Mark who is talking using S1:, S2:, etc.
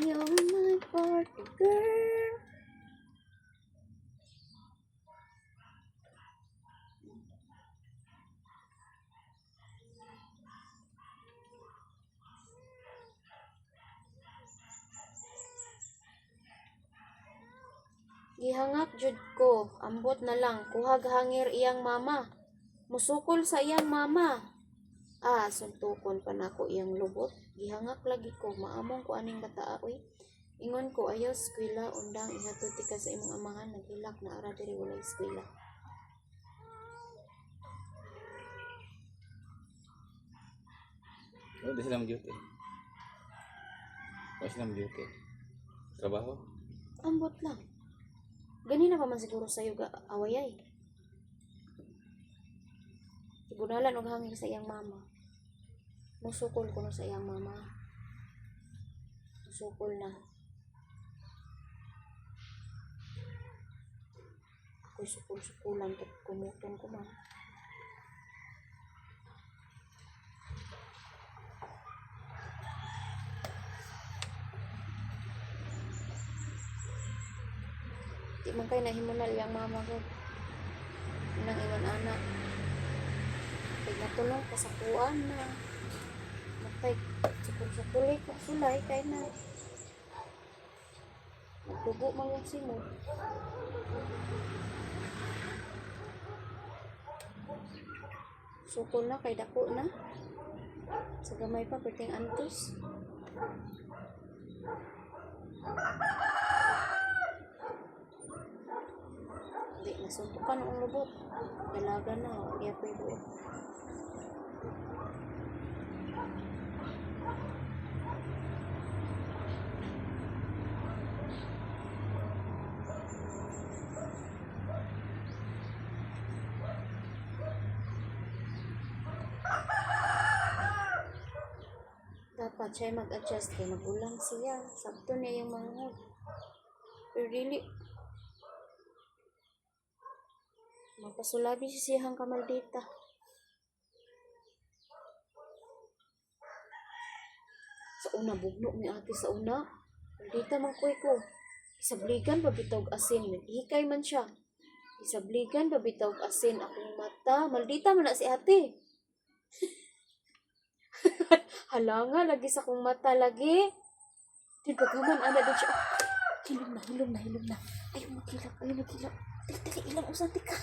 S1: You're my party girl. Gihangak jud ko, ambot na lang, kuhag hangir iyang mama. Musukol sa iyang mama. Suntukon pa nako iyang lubot. Gihangak lagi ko, maamong ko aning bataa oy. Ingon ko ayaw eskwela, undang ihatod ti ka sa imong amahan, naghilak na ara diri walay eskwela.
S2: Di sila mag-duty. Di sila mag-duty. Trabaho?
S1: Ambot lang. Ganina pa man siguro sa'yo awayay. Ibunalan og hangin sa iyang mama. Musukol ko na sa iyang mama. Musukol na. Ako'y sukul-sukulan at kumutong ko man. Di man kayo nahimunal yung mama ko. Nang iwan anak. Pag natulong kasakuan na. Matay, sukul-sukulit na sulay kay na. Magtubo man yung simod. Sukul na kay dako na. Sa gamay pa, perting antos. Nasuntukan ang lubot. Dalaga na. Kaya po yung buo. Dapat siya mag-adjust kaya magulang siya. Sabto niya yung manghod. Pero really, mapasulabi si siyang kamaldita. Sa una, bugno ni ate sa una. Maldita man ko. Isabligan pa bitawg asin. Hikay man siya. Isabligan pa bitawg asin. Akong mata. Maldita man na si ate. Halanga lagi sa akong mata lagi. Di bagaman ana din siya. Hilom na. Ayaw magkilap. Dali, ilang usang tika.